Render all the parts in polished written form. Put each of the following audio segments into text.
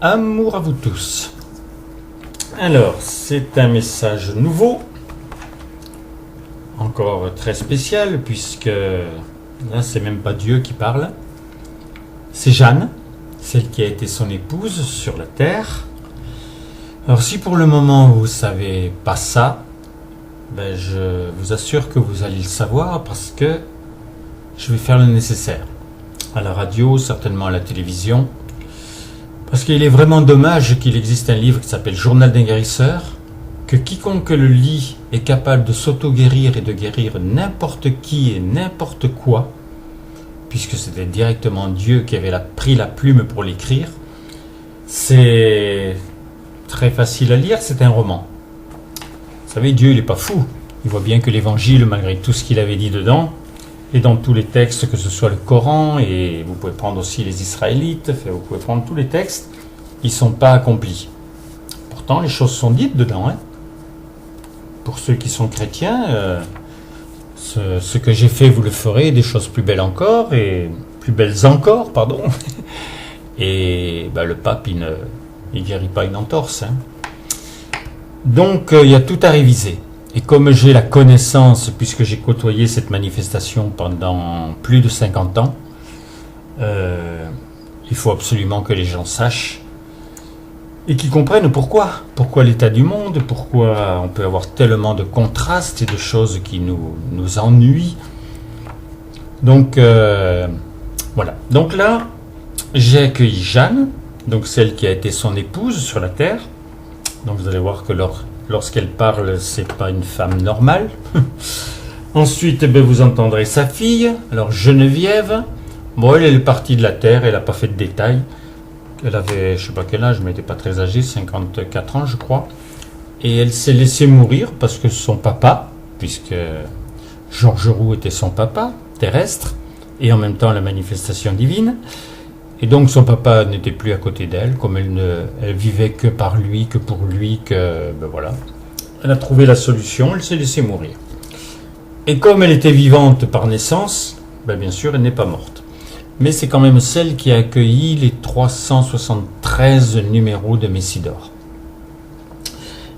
Amour à vous tous. Alors, c'est un message nouveau, encore très spécial, puisque là, c'est même pas Dieu qui parle. C'est Jeanne, celle qui a été son épouse sur la terre. Alors, si pour le moment vous savez pas ça, je vous assure que vous allez le savoir parce que je vais faire le nécessaire. À la radio, certainement à la télévision. Parce qu'il est vraiment dommage qu'il existe un livre qui s'appelle Journal d'un guérisseur, que quiconque le lit est capable de s'auto-guérir et de guérir n'importe qui et n'importe quoi, puisque c'était directement Dieu qui avait pris la plume pour l'écrire. C'est très facile à lire, c'est un roman. Vous savez, Dieu il n'est pas fou. Il voit bien que l'évangile, malgré tout ce qu'il avait dit dedans, et dans tous les textes, que ce soit le Coran, et vous pouvez prendre aussi les Israélites, vous pouvez prendre tous les textes, ils ne sont pas accomplis. Pourtant, les choses sont dites dedans. Pour ceux qui sont chrétiens, ce que j'ai fait, vous le ferez, des choses plus belles encore, et plus belles encore, pardon. Et le pape, il ne guérit pas une entorse. Donc, il y a tout à réviser. Et comme j'ai la connaissance, puisque j'ai côtoyé cette manifestation pendant plus de 50 ans, il faut absolument que les gens sachent et qu'ils comprennent pourquoi l'état du monde, pourquoi on peut avoir tellement de contrastes et de choses qui nous ennuient. Donc, voilà. Donc là, j'ai accueilli Jeanne, donc celle qui a été son épouse sur la terre. Donc vous allez voir que lorsqu'elle parle, c'est pas une femme normale. Ensuite, vous entendrez sa fille, alors Geneviève. Bon, elle est partie de la terre, elle n'a pas fait de détails. Elle avait, je sais pas quel âge, mais elle n'était pas très âgée, 54 ans, je crois. Et elle s'est laissée mourir parce que son papa, puisque Georges Roux était son papa, terrestre, et en même temps la manifestation divine. Et donc son papa n'était plus à côté d'elle, comme elle vivait que par lui, que pour lui, voilà. Elle a trouvé la solution, elle s'est laissée mourir. Et comme elle était vivante par naissance, bien sûr, elle n'est pas morte. Mais c'est quand même celle qui a accueilli les 373 numéros de Messidor.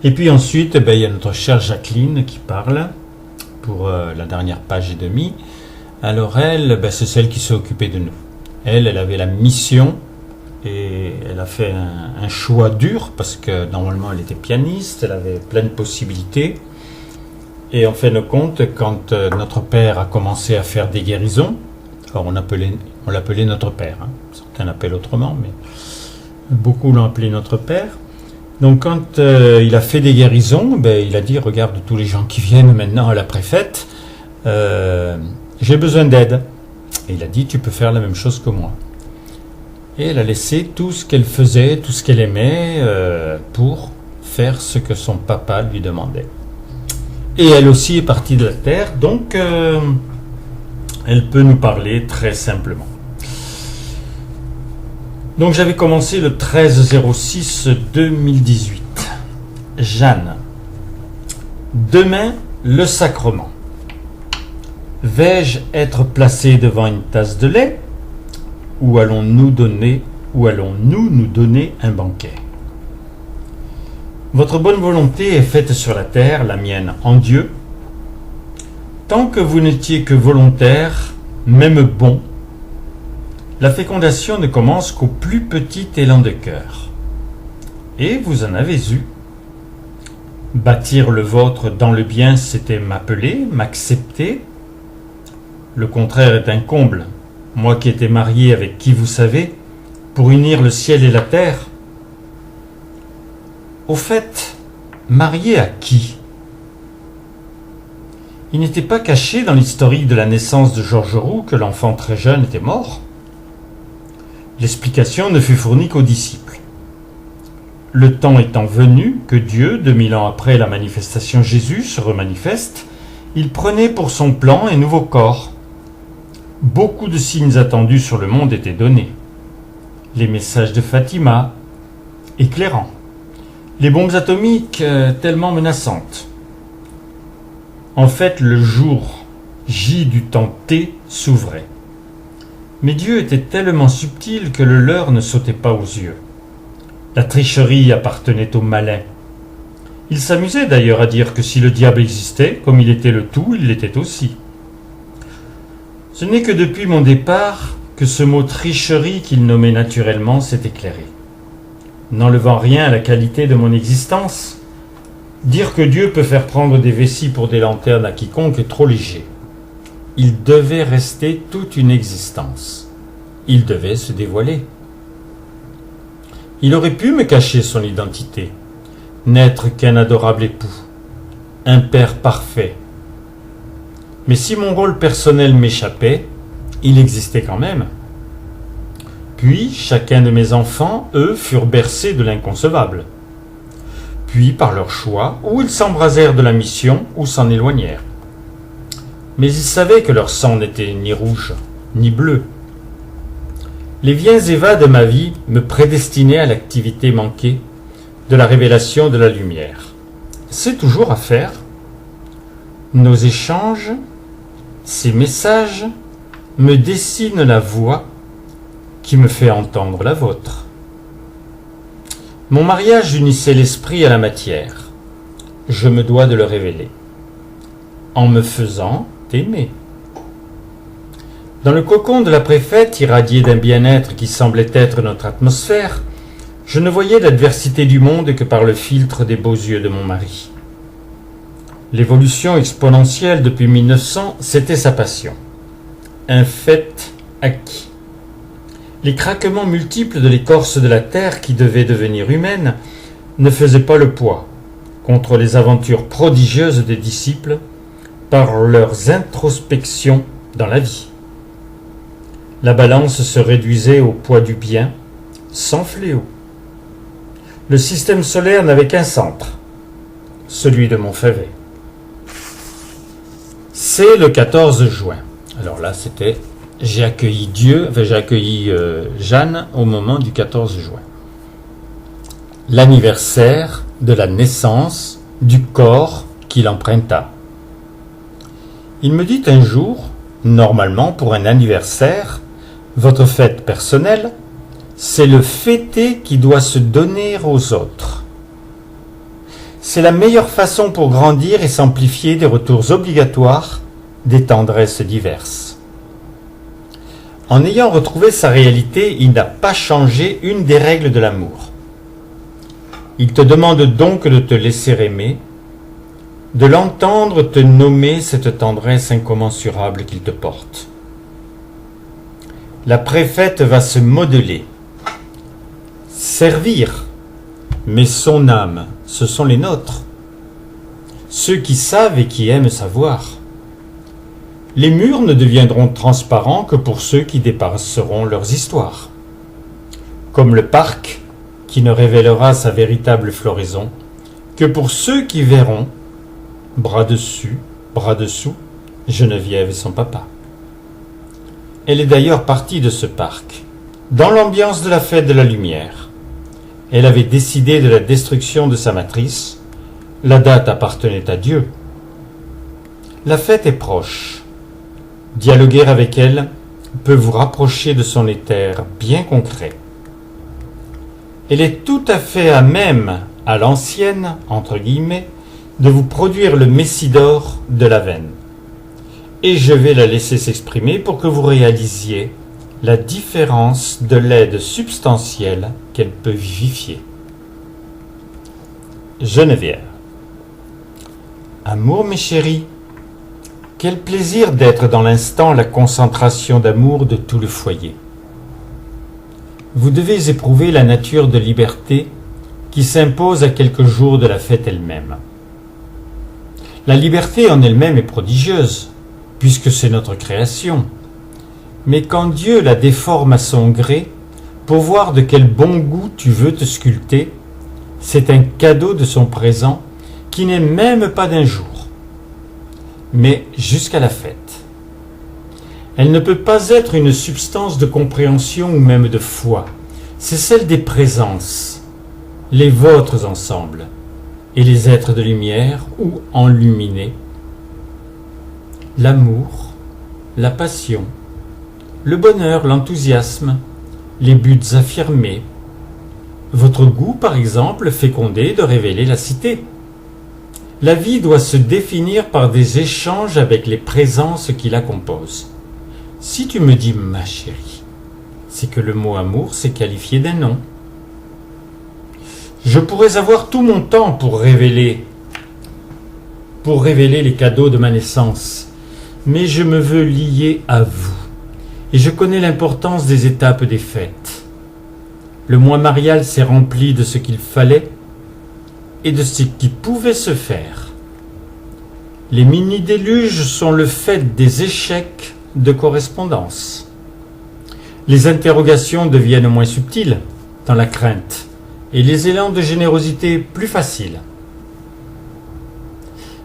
Et puis ensuite, il y a notre chère Jacqueline qui parle pour la dernière page et demie. Alors elle, c'est celle qui s'est occupée de nous. Elle avait la mission et elle a fait un choix dur parce que normalement elle était pianiste, elle avait plein de possibilités. Et en fin de compte, quand notre père a commencé à faire des guérisons, alors on l'appelait notre père, certains l'appellent autrement, mais beaucoup l'ont appelé notre père. Donc quand il a fait des guérisons, il a dit, regarde tous les gens qui viennent maintenant à la préfète, j'ai besoin d'aide. Et il a dit, tu peux faire la même chose que moi. Et elle a laissé tout ce qu'elle faisait, tout ce qu'elle aimait, pour faire ce que son papa lui demandait. Et elle aussi est partie de la terre, donc elle peut nous parler très simplement. Donc j'avais commencé le 13/06/2018. Jeanne. Demain, le sacrement. Vais-je être placé devant une tasse de lait ou allons-nous nous donner un banquet? Votre bonne volonté est faite sur la terre, la mienne en Dieu. Tant que vous n'étiez que volontaire, même bon, la fécondation ne commence qu'au plus petit élan de cœur. Et vous en avez eu. Bâtir le vôtre dans le bien, c'était m'appeler, m'accepter. Le contraire est un comble. Moi qui étais marié avec qui vous savez, pour unir le ciel et la terre. Au fait, marié à qui? Il n'était pas caché dans l'historique de la naissance de Georges Roux que l'enfant très jeune était mort. L'explication ne fut fournie qu'aux disciples. Le temps étant venu que Dieu, 2000 ans après la manifestation Jésus, se remanifeste, il prenait pour son plan un nouveau corps. Beaucoup de signes attendus sur le monde étaient donnés. Les messages de Fatima, éclairants. Les bombes atomiques, tellement menaçantes. En fait, le jour J du temps T s'ouvrait. Mais Dieu était tellement subtil que le leur ne sautait pas aux yeux. La tricherie appartenait aux malins. Ils s'amusaient d'ailleurs à dire que si le diable existait, comme il était le tout, il l'était aussi. Ce n'est que depuis mon départ que ce mot tricherie qu'il nommait naturellement s'est éclairé. N'enlevant rien à la qualité de mon existence, dire que Dieu peut faire prendre des vessies pour des lanternes à quiconque est trop léger. Il devait rester toute une existence. Il devait se dévoiler. Il aurait pu me cacher son identité, n'être qu'un adorable époux, un père parfait. Mais si mon rôle personnel m'échappait, il existait quand même. Puis chacun de mes enfants, eux, furent bercés de l'inconcevable. Puis, par leur choix, ou ils s'embrasèrent de la mission, ou s'en éloignèrent. Mais ils savaient que leur sang n'était ni rouge, ni bleu. Les viens et vas de ma vie me prédestinaient à l'activité manquée de la révélation de la lumière. C'est toujours à faire. Nos échanges, ces messages, me dessinent la voix qui me fait entendre la vôtre. Mon mariage unissait l'esprit à la matière. Je me dois de le révéler, en me faisant aimer. Dans le cocon de la préfète, irradié d'un bien-être qui semblait être notre atmosphère, je ne voyais l'adversité du monde que par le filtre des beaux yeux de mon mari. L'évolution exponentielle depuis 1900, c'était sa passion. Un fait acquis. Les craquements multiples de l'écorce de la terre qui devait devenir humaine ne faisaient pas le poids contre les aventures prodigieuses des disciples par leurs introspections dans la vie. La balance se réduisait au poids du bien, sans fléau. Le système solaire n'avait qu'un centre, celui de Montfavet. C'est le 14 juin. Alors là, c'était... J'ai accueilli Jeanne au moment du 14 juin. L'anniversaire de la naissance du corps qu'il emprunta. Il me dit un jour, normalement pour un anniversaire, votre fête personnelle, c'est le fêter qui doit se donner aux autres. C'est la meilleure façon pour grandir et s'amplifier des retours obligatoires des tendresses diverses. En ayant retrouvé sa réalité, il n'a pas changé une des règles de l'amour. Il te demande donc de te laisser aimer, de l'entendre te nommer cette tendresse incommensurable qu'il te porte. La préfète va se modeler, servir, mais son âme, ce sont les nôtres, ceux qui savent et qui aiment savoir. Les murs ne deviendront transparents que pour ceux qui dépasseront leurs histoires. Comme le parc qui ne révélera sa véritable floraison que pour ceux qui verront, bras dessus, bras dessous, Geneviève et son papa. Elle est d'ailleurs partie de ce parc, dans l'ambiance de la fête de la lumière. Elle avait décidé de la destruction de sa matrice. La date appartenait à Dieu. La fête est proche. Dialoguer avec elle peut vous rapprocher de son éther bien concret. Elle est tout à fait à même, à l'ancienne, entre guillemets, de vous produire le messie d'or de la veine. Et je vais la laisser s'exprimer pour que vous réalisiez la différence de l'aide substantielle qu'elle peut vivifier. Geneviève. Amour, mes chéris, quel plaisir d'être dans l'instant la concentration d'amour de tout le foyer. Vous devez éprouver la nature de liberté qui s'impose à quelques jours de la fête elle-même. La liberté en elle-même est prodigieuse, puisque c'est notre création. Mais quand Dieu la déforme à son gré, pour voir de quel bon goût tu veux te sculpter, c'est un cadeau de son présent qui n'est même pas d'un jour, mais jusqu'à la fête. Elle ne peut pas être une substance de compréhension ou même de foi. C'est celle des présences, les vôtres ensemble, et les êtres de lumière ou enluminés. L'amour, la passion, le bonheur, l'enthousiasme, les buts affirmés, Votre goût, par exemple, fécondé de révéler la cité. La vie doit se définir par des échanges avec les présences qui la composent. Si tu me dis ma chérie, c'est que le mot amour s'est qualifié d'un nom. Je pourrais avoir tout mon temps pour révéler les cadeaux de ma naissance, mais je me veux lier à vous, et je connais l'importance des étapes des fêtes. Le mois marial s'est rempli de ce qu'il fallait et de ce qui pouvait se faire. Les mini-déluges sont le fait des échecs de correspondance. Les interrogations deviennent moins subtiles dans la crainte et les élans de générosité plus faciles.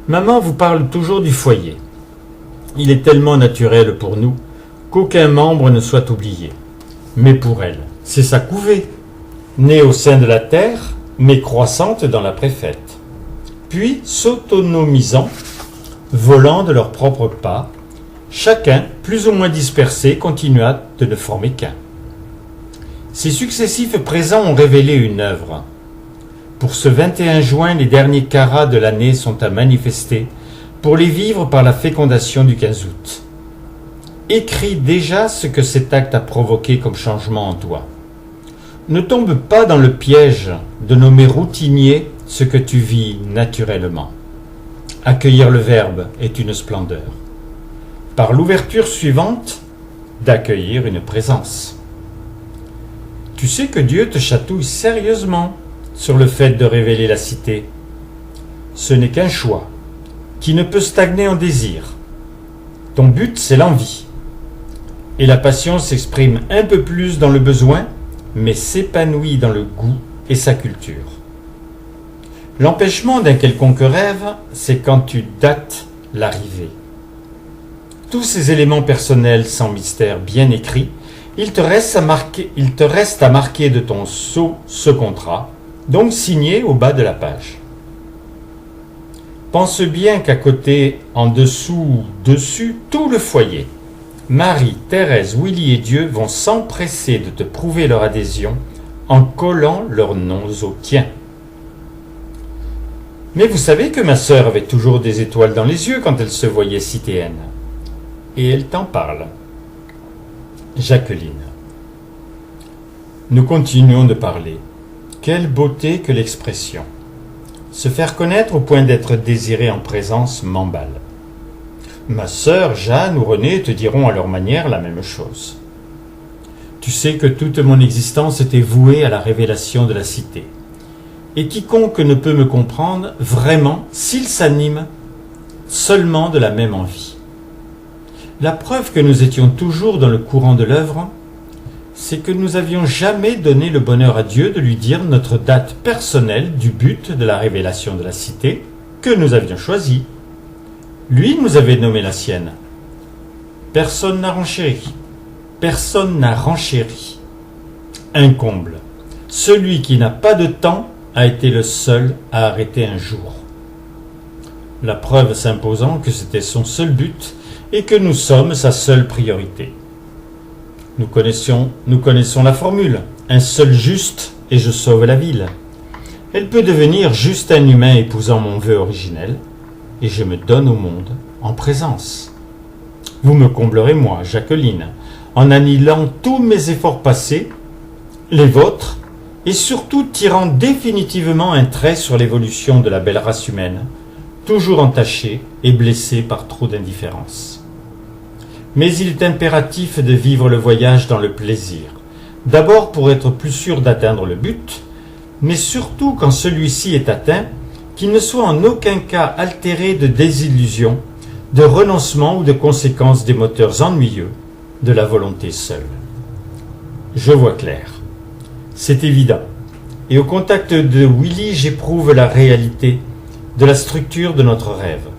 Maman vous parle toujours du foyer. Il est tellement naturel pour nous qu'aucun membre ne soit oublié. Mais pour elle, c'est sa couvée, née au sein de la terre, mais croissante dans la préfète. Puis, s'autonomisant, volant de leurs propres pas, chacun, plus ou moins dispersé, continua de ne former qu'un. Ces successifs présents ont révélé une œuvre. Pour ce 21 juin, les derniers carats de l'année sont à manifester pour les vivre par la fécondation du 15 août. Écris déjà ce que cet acte a provoqué comme changement en toi. Ne tombe pas dans le piège de nommer routinier ce que tu vis naturellement. Accueillir le Verbe est une splendeur. Par l'ouverture suivante, d'accueillir une présence. Tu sais que Dieu te chatouille sérieusement sur le fait de révéler la cité. Ce n'est qu'un choix, qui ne peut stagner en désir. Ton but, c'est l'envie. Et la passion s'exprime un peu plus dans le besoin, mais s'épanouit dans le goût et sa culture. L'empêchement d'un quelconque rêve, c'est quand tu dates l'arrivée. Tous ces éléments personnels sans mystère bien écrits, il te reste à marquer de ton sceau ce contrat, donc signé au bas de la page. Pense bien qu'à côté, en dessous, dessus, tout le foyer, Marie, Thérèse, Willy et Dieu vont s'empresser de te prouver leur adhésion en collant leurs noms au tien. Mais vous savez que ma sœur avait toujours des étoiles dans les yeux quand elle se voyait citéenne. Et elle t'en parle. Jacqueline. Nous continuons de parler. Quelle beauté que l'expression. Se faire connaître au point d'être désiré en présence m'emballe. Ma sœur, Jeanne ou Renée te diront à leur manière la même chose. Tu sais que toute mon existence était vouée à la révélation de la cité. Et quiconque ne peut me comprendre vraiment s'il s'anime seulement de la même envie. La preuve que nous étions toujours dans le courant de l'œuvre, c'est que nous n'avions jamais donné le bonheur à Dieu de lui dire notre date personnelle du but de la révélation de la cité que nous avions choisi. Lui nous avait nommé la sienne. Personne n'a renchéri. Personne n'a renchéri. Un comble. Celui qui n'a pas de temps a été le seul à arrêter un jour. La preuve s'imposant que c'était son seul but et que nous sommes sa seule priorité. Nous connaissons la formule. Un seul juste et je sauve la ville. Elle peut devenir juste un humain épousant mon vœu originel et je me donne au monde en présence. Vous me comblerez, moi, Jacqueline, en annihilant tous mes efforts passés, les vôtres, et surtout tirant définitivement un trait sur l'évolution de la belle race humaine, toujours entachée et blessée par trop d'indifférence. Mais il est impératif de vivre le voyage dans le plaisir, d'abord pour être plus sûr d'atteindre le but, mais surtout quand celui-ci est atteint, qu'il ne soit en aucun cas altéré de désillusion, de renoncement ou de conséquences des moteurs ennuyeux de la volonté seule. Je vois clair. C'est évident. Et au contact de Willy, j'éprouve la réalité de la structure de notre rêve.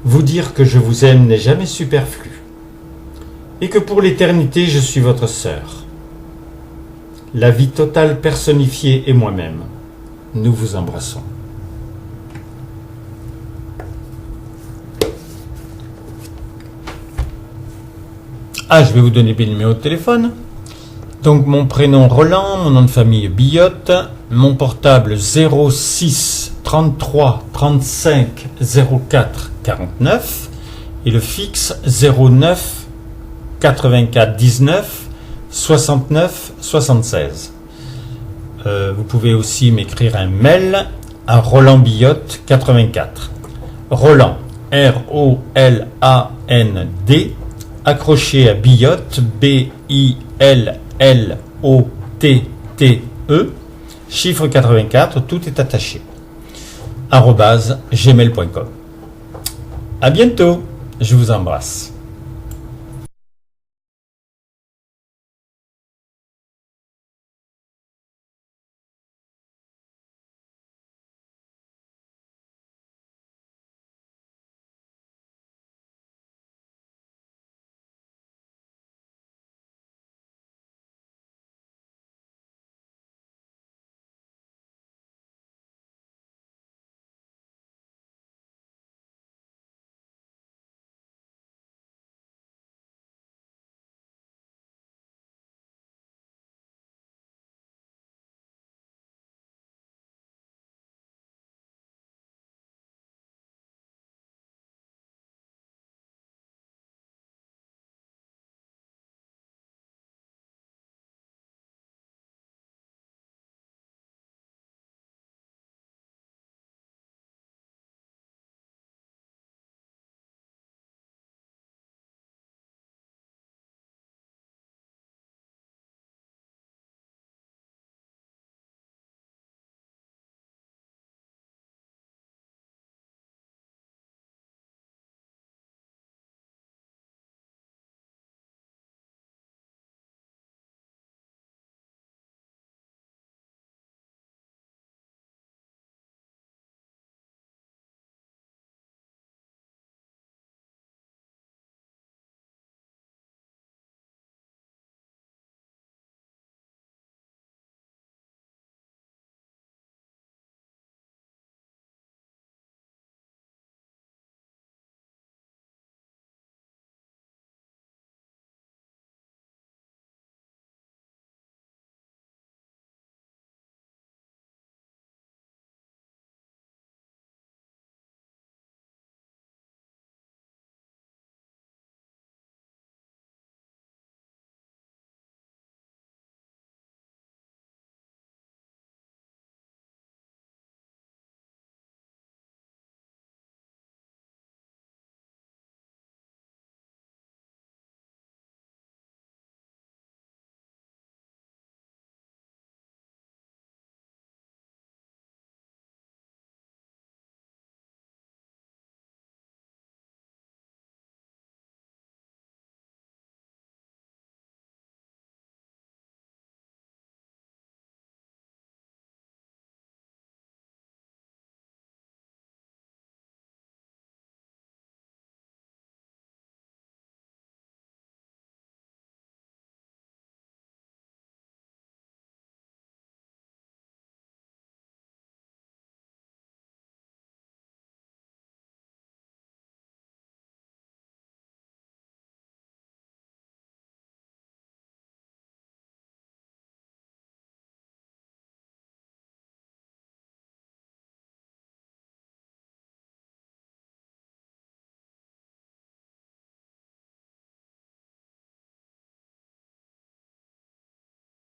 Vous dire que je vous aime n'est jamais superflu. Et que pour l'éternité, je suis votre sœur. La vie totale personnifiée et moi-même. Nous vous embrassons. Ah, je vais vous donner mes numéros de téléphone. Donc mon prénom Roland, mon nom de famille Billotte, mon portable 06 33 35 04 49 et le fixe 09 84 19 69 76. Vous pouvez aussi m'écrire un mail à rolandbillotte84. Roland, R-O-L-A-N-D, accroché à Billotte, B-I-L-L-O-T-T-E, chiffre 84, tout est attaché, @gmail.com. À bientôt, je vous embrasse.